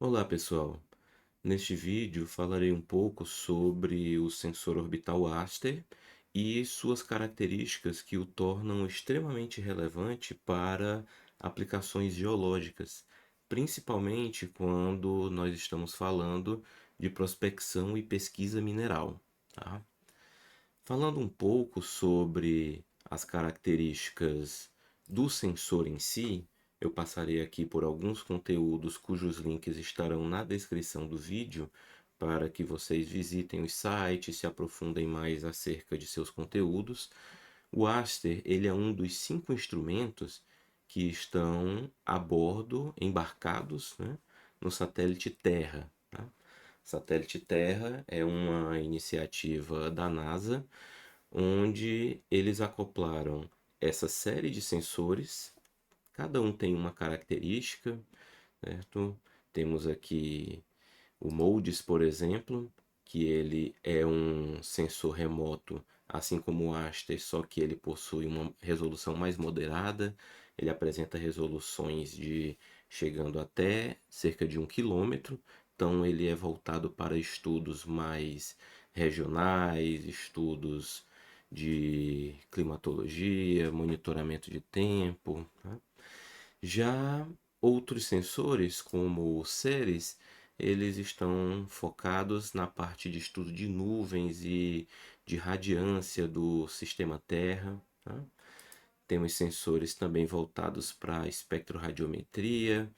Olá pessoal, neste vídeo falarei um pouco sobre o sensor orbital Aster e suas características que o tornam extremamente relevante para aplicações geológicas, principalmente quando nós estamos falando de prospecção e pesquisa mineral. Tá? Falando um pouco sobre as características do sensor em si, eu passarei aqui por alguns conteúdos cujos links estarão na descrição do vídeo para que vocês visitem os sites, se aprofundem mais acerca de seus conteúdos. O Aster, ele é um dos 5 instrumentos que estão a bordo, embarcados, né, no satélite Terra. Tá? Satélite Terra é uma iniciativa da NASA, onde eles acoplaram essa série de sensores, cada um tem uma característica, certo? Temos aqui o MODES, por exemplo, que ele é um sensor remoto, assim como o Aster, só que ele possui uma resolução mais moderada. Ele apresenta resoluções de chegando até cerca de 1 quilômetro. Então ele é voltado para estudos mais regionais, estudos de climatologia, monitoramento de tempo. Tá? Já outros sensores, como o Ceres, eles estão focados na parte de estudo de nuvens e de radiância do sistema Terra. Tá? Temos sensores também voltados para espectroradiometria,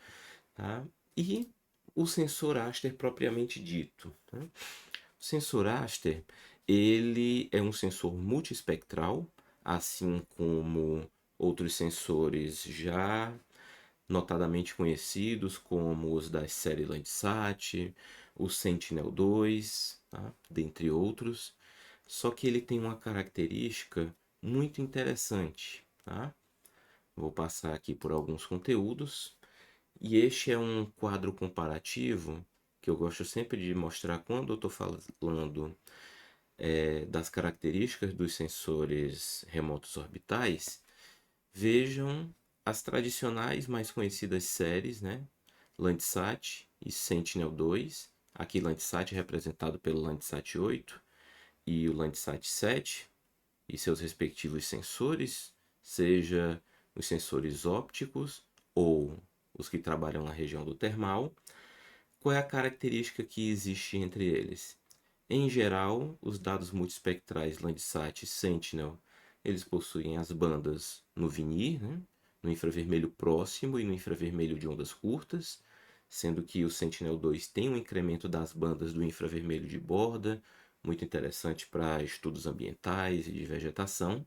tá? E o sensor Aster propriamente dito. Tá? O sensor Aster, ele é um sensor multiespectral, assim como outros sensores já notadamente conhecidos como os da série Landsat, o Sentinel-2, tá? Dentre outros. Só que ele tem uma característica muito interessante. Tá? Vou passar aqui por alguns conteúdos. E este é um quadro comparativo que eu gosto sempre de mostrar quando eu estou falando das características dos sensores remotos orbitais. Vejam as tradicionais mais conhecidas séries, né? Landsat e Sentinel-2. Aqui Landsat representado pelo Landsat 8 e o Landsat 7 e seus respectivos sensores, seja os sensores ópticos ou os que trabalham na região do termal. Qual é a característica que existe entre eles? Em geral, os dados multiespectrais Landsat e Sentinel, eles possuem as bandas no VNIR, né? No infravermelho próximo e no infravermelho de ondas curtas, sendo que o Sentinel-2 tem um incremento das bandas do infravermelho de borda, muito interessante para estudos ambientais e de vegetação.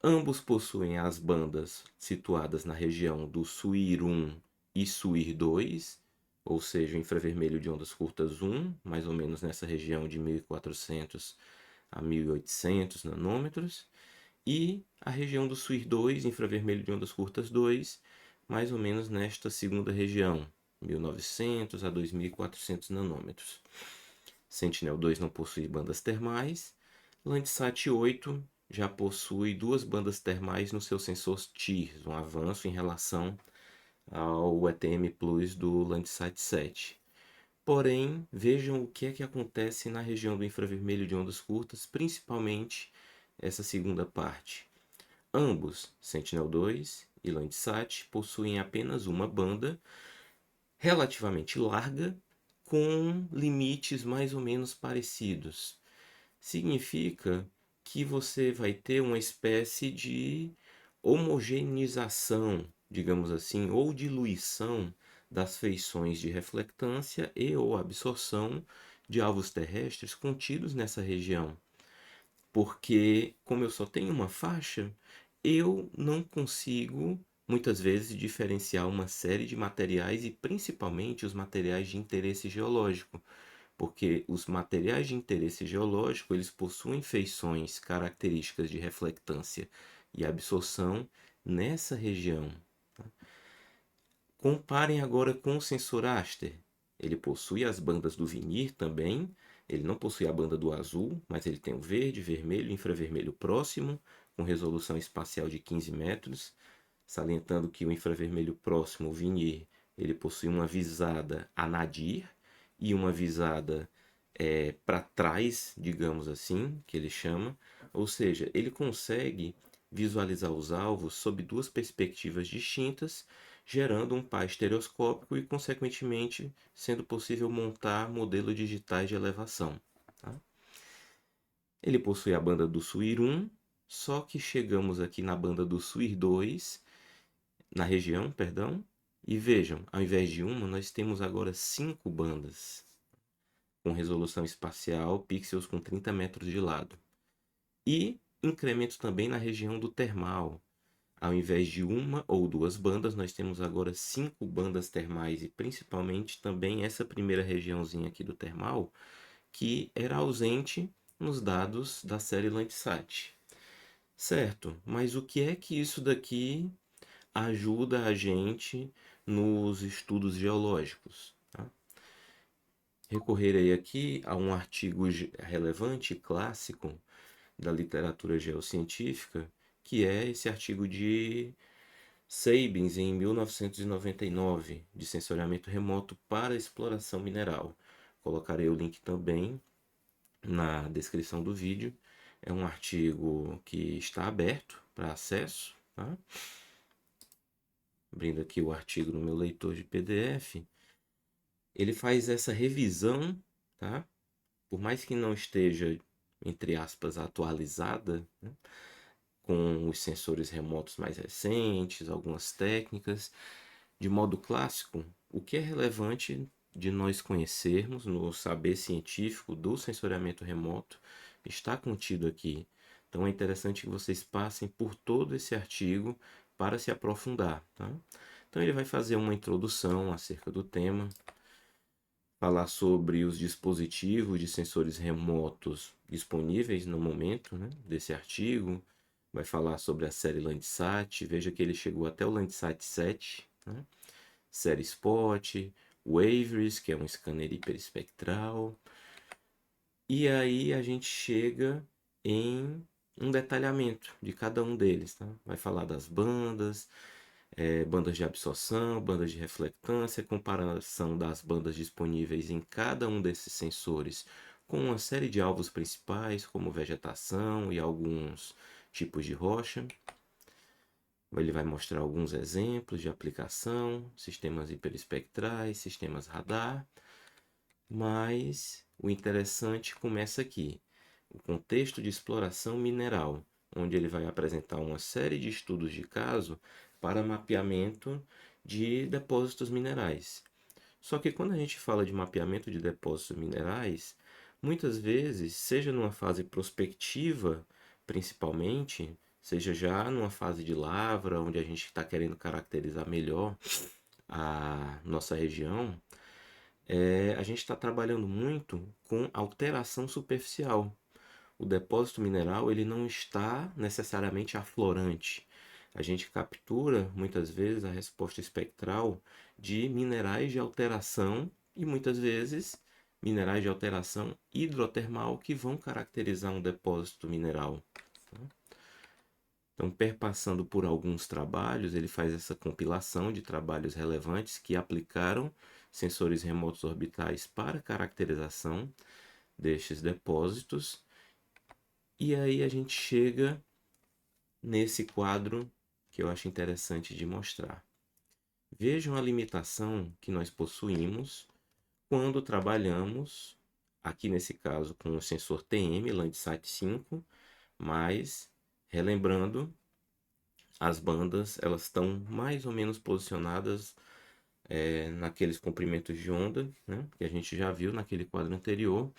Ambos possuem as bandas situadas na região do SUIR 1 e SUIR 2, ou seja, infravermelho de ondas curtas 1, mais ou menos nessa região de 1400 a 1800 nanômetros, e a região do SUIR 2, infravermelho de ondas curtas 2, mais ou menos nesta segunda região, 1900 a 2400 nanômetros. Sentinel-2 não possui bandas termais. Landsat 8 já possui duas bandas termais no seu sensor TIRS, um avanço em relação ao ETM Plus do Landsat 7. Porém, vejam o que é que acontece na região do infravermelho de ondas curtas, principalmente essa segunda parte. Ambos, Sentinel-2 e Landsat, possuem apenas uma banda relativamente larga, com limites mais ou menos parecidos. Significa que você vai ter uma espécie de homogeneização, digamos assim, ou diluição das feições de reflectância e ou absorção de alvos terrestres contidos nessa região. Porque, como eu só tenho uma faixa, eu não consigo muitas vezes diferenciar uma série de materiais e principalmente os materiais de interesse geológico, porque os materiais de interesse geológico eles possuem feições características de reflectância e absorção nessa região. Tá? Comparem agora com o sensor Aster. Ele possui as bandas do vinir também. Ele não possui a banda do azul, mas ele tem o verde, vermelho e infravermelho próximo, com resolução espacial de 15 metros. Salientando que o infravermelho próximo, o vinir, ele possui uma visada a nadir e uma visada para trás, digamos assim, que ele chama. Ou seja, ele consegue visualizar os alvos sob duas perspectivas distintas, gerando um par estereoscópico e, consequentemente, sendo possível montar modelos digitais de elevação. Tá? Ele possui a banda do SUIR 1, só que chegamos aqui na banda do SUIR 2, na região, perdão, e vejam, ao invés de uma, nós temos agora 5 bandas, com resolução espacial, pixels com 30 metros de lado. E incremento também na região do termal. Ao invés de uma ou duas bandas, nós temos agora 5 bandas termais e principalmente também essa primeira regiãozinha aqui do termal, que era ausente nos dados da série Landsat. Certo, mas o que é que isso daqui ajuda a gente nos estudos geológicos? Tá? Recorrerei aqui a um artigo relevante, clássico, da literatura geocientífica, que é esse artigo de Sabins, em 1999, de sensoriamento remoto para exploração mineral. Colocarei o link também na descrição do vídeo. É um artigo que está aberto para acesso. Tá? Abrindo aqui o artigo no meu leitor de PDF, ele faz essa revisão, tá? Por mais que não esteja, entre aspas, atualizada, né? Com os sensores remotos mais recentes, algumas técnicas. De modo clássico, o que é relevante de nós conhecermos no saber científico do sensoriamento remoto está contido aqui. Então é interessante que vocês passem por todo esse artigo para se aprofundar. Tá? Então ele vai fazer uma introdução acerca do tema, falar sobre os dispositivos de sensores remotos disponíveis no momento, né, desse artigo, vai falar sobre a série Landsat, veja que ele chegou até o Landsat 7, né, série Spot, o Averis, que é um scanner hiperespectral, e aí a gente chega em um detalhamento de cada um deles, tá? Vai falar das bandas, bandas de absorção, bandas de reflectância, comparação das bandas disponíveis em cada um desses sensores com uma série de alvos principais, como vegetação e alguns tipos de rocha. Ele vai mostrar alguns exemplos de aplicação, sistemas hiperespectrais, sistemas radar, mas o interessante começa aqui, o contexto de exploração mineral, onde ele vai apresentar uma série de estudos de caso para mapeamento de depósitos minerais. Só que quando a gente fala de mapeamento de depósitos minerais, muitas vezes, seja numa fase prospectiva, principalmente, seja já numa fase de lavra, onde a gente está querendo caracterizar melhor a nossa região, a gente está trabalhando muito com alteração superficial. O depósito mineral ele não está necessariamente aflorante. A gente captura muitas vezes a resposta espectral de minerais de alteração e muitas vezes minerais de alteração hidrotermal que vão caracterizar um depósito mineral. Tá? Então, perpassando por alguns trabalhos, ele faz essa compilação de trabalhos relevantes que aplicaram sensores remotos orbitais para caracterização destes depósitos. E aí a gente chega nesse quadro que eu acho interessante de mostrar. Vejam a limitação que nós possuímos quando trabalhamos, aqui nesse caso, com o sensor TM Landsat 5, mas relembrando, as bandas elas estão mais ou menos posicionadas naqueles comprimentos de onda, né, que a gente já viu naquele quadro anterior.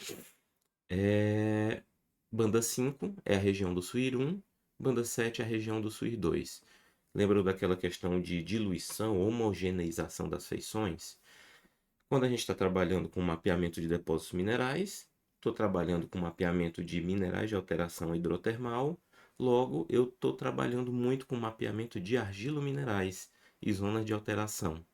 Banda 5 é a região do SUIR 1, banda 7 é a região do SUIR 2. Lembram daquela questão de diluição, homogeneização das feições? Quando a gente está trabalhando com mapeamento de depósitos minerais, estou trabalhando com mapeamento de minerais de alteração hidrotermal, logo eu estou trabalhando muito com mapeamento de argilominerais e zonas de alteração.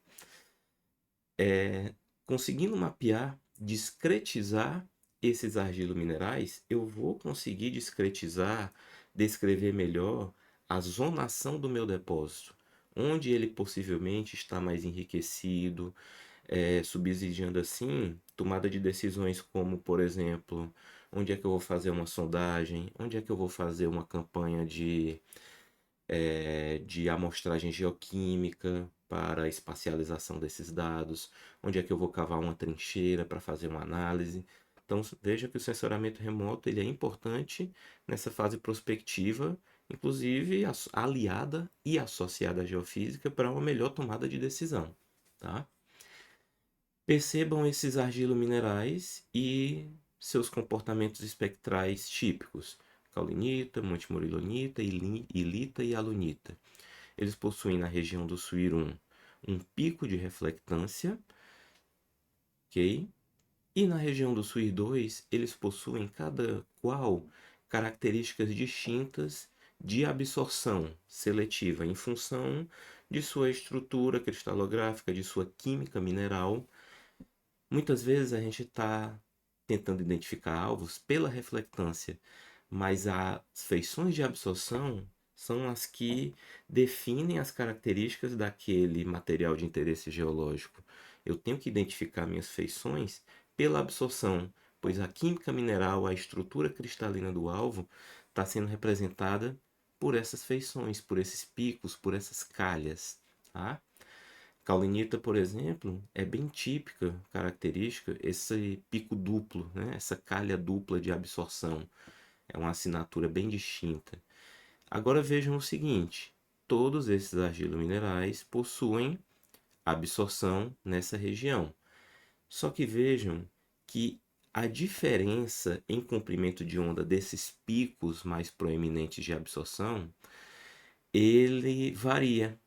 Conseguindo mapear, discretizar esses argilominerais, eu vou conseguir discretizar, descrever melhor a zonação do meu depósito. onde ele possivelmente está mais enriquecido, subsidiando assim tomada de decisões como, por exemplo, onde é que eu vou fazer uma sondagem, onde é que eu vou fazer uma campanha de amostragem geoquímica para a espacialização desses dados, onde é que eu vou cavar uma trincheira para fazer uma análise. Então, veja que o sensoramento remoto ele é importante nessa fase prospectiva, inclusive aliada e associada à geofísica para uma melhor tomada de decisão, tá? Percebam esses argilominerais e seus comportamentos espectrais típicos: caulinita, montemorilonita, ilita e alunita. Eles possuem na região do SUIR 1 um pico de reflectância, ok? E na região do SUIR 2 eles possuem cada qual características distintas de absorção seletiva em função de sua estrutura cristalográfica, de sua química mineral. Muitas vezes a gente está tentando identificar alvos pela reflectância, mas as feições de absorção são as que definem as características daquele material de interesse geológico. Eu tenho que identificar minhas feições pela absorção, pois a química mineral, a estrutura cristalina do alvo, está sendo representada por essas feições, por esses picos, por essas calhas, tá? Caulinita, por exemplo, é bem típica, característica, esse pico duplo, né? Essa calha dupla de absorção. É uma assinatura bem distinta. Agora vejam o seguinte: todos esses argilominerais possuem absorção nessa região. Só que vejam que a diferença em comprimento de onda desses picos mais proeminentes de absorção, ele varia.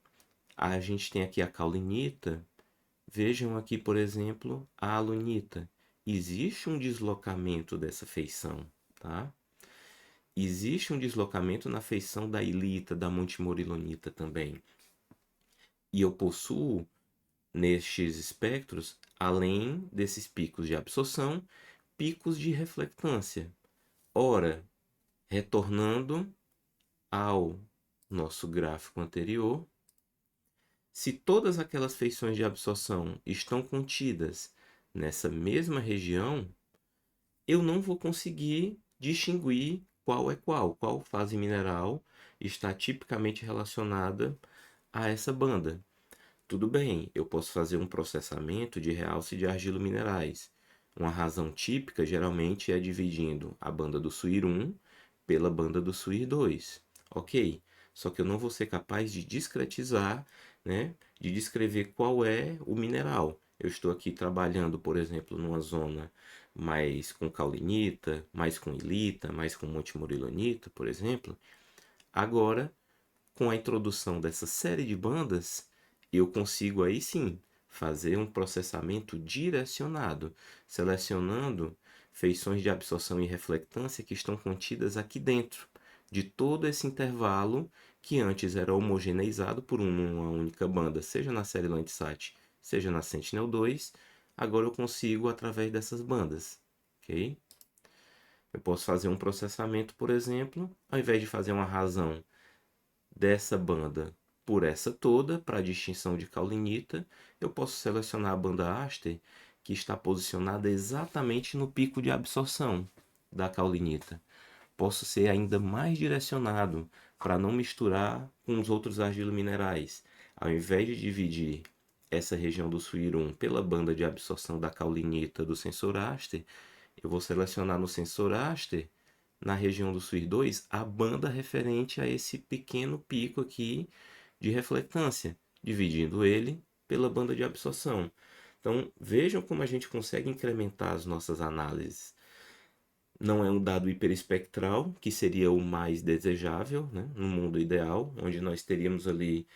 A gente tem aqui a caulinita. Vejam aqui, por exemplo, a alunita. Existe um deslocamento dessa feição, tá? Existe um deslocamento na feição da ilita, da montemorilonita também. E eu possuo, nestes espectros, além desses picos de absorção, picos de reflectância. Ora, retornando ao nosso gráfico anterior, se todas aquelas feições de absorção estão contidas nessa mesma região, eu não vou conseguir distinguir qual fase mineral está tipicamente relacionada a essa banda. Tudo bem, eu posso fazer um processamento de realce de argilominerais. Uma razão típica geralmente é dividindo a banda do SUIR 1 pela banda do SUIR 2. Ok, só que eu não vou ser capaz de discretizar, né, de descrever qual é o mineral. Eu estou aqui trabalhando, por exemplo, numa zona mais com caulinita, mais com ilita, mais com montemorilonita, por exemplo. Agora, com a introdução dessa série de bandas, eu consigo aí sim fazer um processamento direcionado, selecionando feições de absorção e reflectância que estão contidas aqui dentro de todo esse intervalo que antes era homogeneizado por uma única banda, seja na série Landsat, seja na Sentinel-2, agora eu consigo através dessas bandas, ok? Eu posso fazer um processamento, por exemplo, ao invés de fazer uma razão dessa banda por essa toda, para distinção de caulinita, eu posso selecionar a banda Aster, que está posicionada exatamente no pico de absorção da caulinita. Posso ser ainda mais direcionado para não misturar com os outros argilominerais. Ao invés de dividir essa região do SUIR 1 pela banda de absorção da caulinita do sensor Aster, eu vou selecionar no sensor Aster, na região do SUIR 2, a banda referente a esse pequeno pico aqui de reflectância, dividindo ele pela banda de absorção. Então, vejam como a gente consegue incrementar as nossas análises. Não é um dado hiperespectral, que seria o mais desejável, né, no mundo ideal, onde nós teríamos ali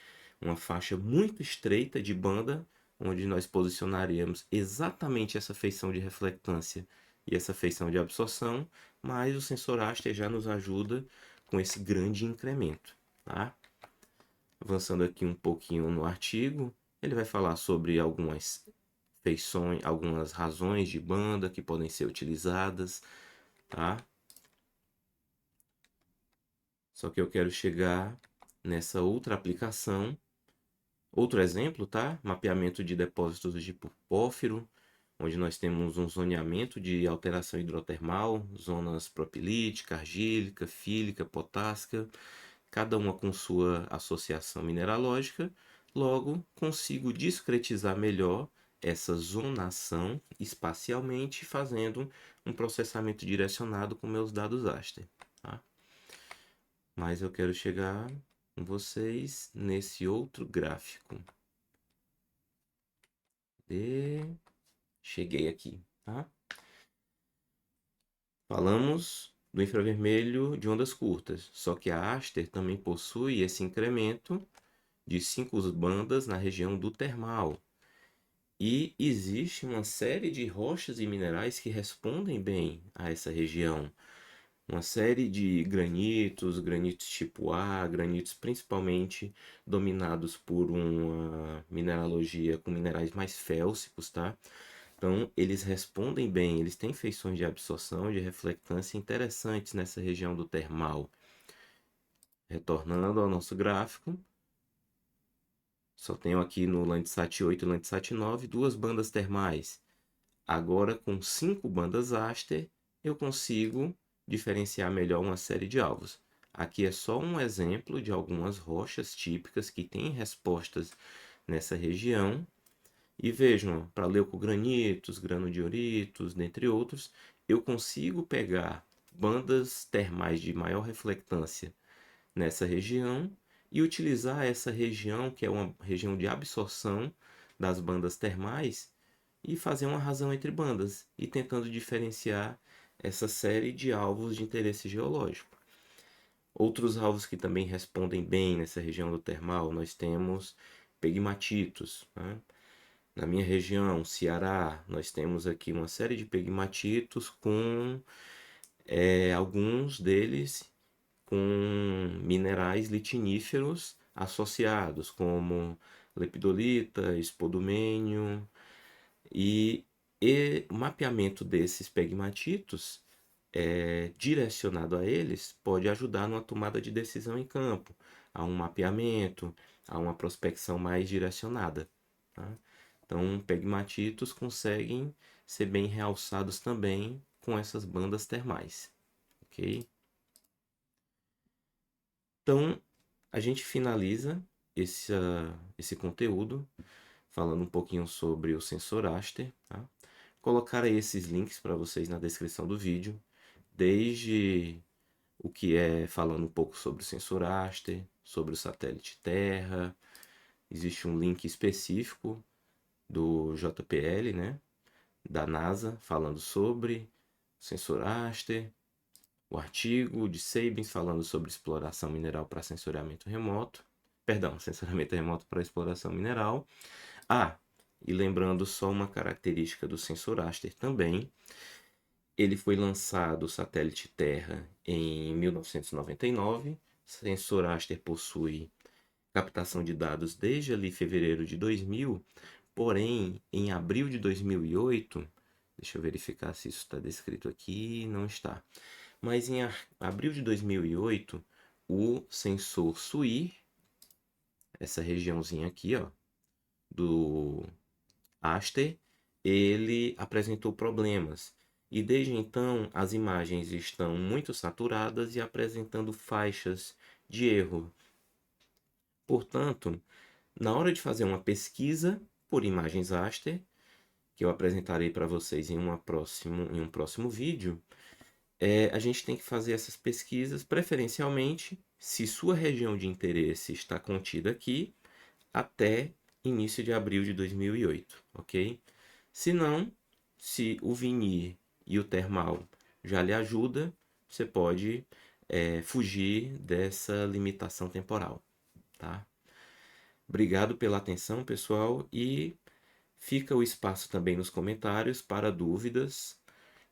uma faixa muito estreita de banda, onde nós posicionaríamos exatamente essa feição de reflectância e essa feição de absorção, mas o sensor Aster já nos ajuda com esse grande incremento. Tá? Avançando aqui um pouquinho no artigo, ele vai falar sobre algumas feições, algumas razões de banda que podem ser utilizadas, tá? Só que eu quero chegar nessa outra aplicação Outro exemplo, tá? Mapeamento de depósitos de pórfiro, onde nós temos um zoneamento de alteração hidrotermal, zonas propilítica, argílica, fílica, potássica, cada uma com sua associação mineralógica. Logo, consigo discretizar melhor essa zonação espacialmente, fazendo um processamento direcionado com meus dados Aster. Tá? Mas eu quero chegar com vocês nesse outro gráfico. E cheguei aqui, tá? Falamos do infravermelho de ondas curtas, só que a Aster também possui esse incremento de 5 bandas na região do termal. E existe uma série de rochas e minerais que respondem bem a essa região. Uma série de granitos tipo A, granitos principalmente dominados por uma mineralogia com minerais mais félsicos, tá? Então, eles respondem bem, eles têm feições de absorção, de reflectância interessantes nessa região do termal. Retornando ao nosso gráfico, só tenho aqui no Landsat 8 e Landsat 9 duas bandas termais. Agora, com 5 bandas Aster, eu consigo diferenciar melhor uma série de alvos. Aqui é só um exemplo de algumas rochas típicas que têm respostas nessa região. E vejam, para leucogranitos, granodioritos, dentre outros, eu consigo pegar bandas termais de maior reflectância nessa região e utilizar essa região, que é uma região de absorção das bandas termais, e fazer uma razão entre bandas e tentando diferenciar essa série de alvos de interesse geológico. Outros alvos que também respondem bem nessa região do termal, nós temos pegmatitos. Né? Na minha região, Ceará, nós temos aqui uma série de pegmatitos com alguns deles com minerais litiníferos associados, como lepidolita, espodumênio, e o mapeamento desses pegmatitos direcionado a eles pode ajudar numa tomada de decisão em campo, a um mapeamento, a uma prospecção mais direcionada. Tá? Então, pegmatitos conseguem ser bem realçados também com essas bandas termais. Ok? Então, a gente finaliza esse conteúdo falando um pouquinho sobre o sensor Aster. Tá? Colocarei esses links para vocês na descrição do vídeo, desde o que é falando um pouco sobre o sensor Aster, sobre o satélite Terra. Existe um link específico do JPL, né, da NASA, falando sobre o sensor Aster, o artigo de Sabins falando sobre exploração mineral para sensoriamento remoto. Perdão, sensoriamento remoto para exploração mineral. Ah, e lembrando só uma característica do sensor Aster também, ele foi lançado, o satélite Terra, em 1999. O sensor Aster possui captação de dados desde ali fevereiro de 2000, porém, em abril de 2008, deixa eu verificar se isso está descrito aqui, não está. Mas em abril de 2008, o sensor SUIR, essa regiãozinha aqui, ó, do Aster, ele apresentou problemas. E desde então, as imagens estão muito saturadas e apresentando faixas de erro. Portanto, na hora de fazer uma pesquisa por imagens Aster, que eu apresentarei para vocês em um próximo vídeo, a gente tem que fazer essas pesquisas, preferencialmente, se sua região de interesse está contida aqui, até início de abril de 2008, ok? Se não, se o vinir e o termal já lhe ajuda, você pode fugir dessa limitação temporal, tá? Obrigado pela atenção, pessoal, e fica o espaço também nos comentários para dúvidas.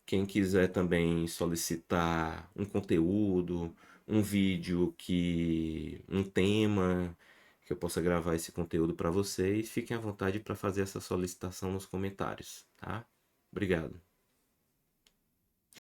Quem quiser também solicitar um conteúdo, um vídeo um tema que eu possa gravar esse conteúdo para vocês, fiquem à vontade para fazer essa solicitação nos comentários, tá? Obrigado.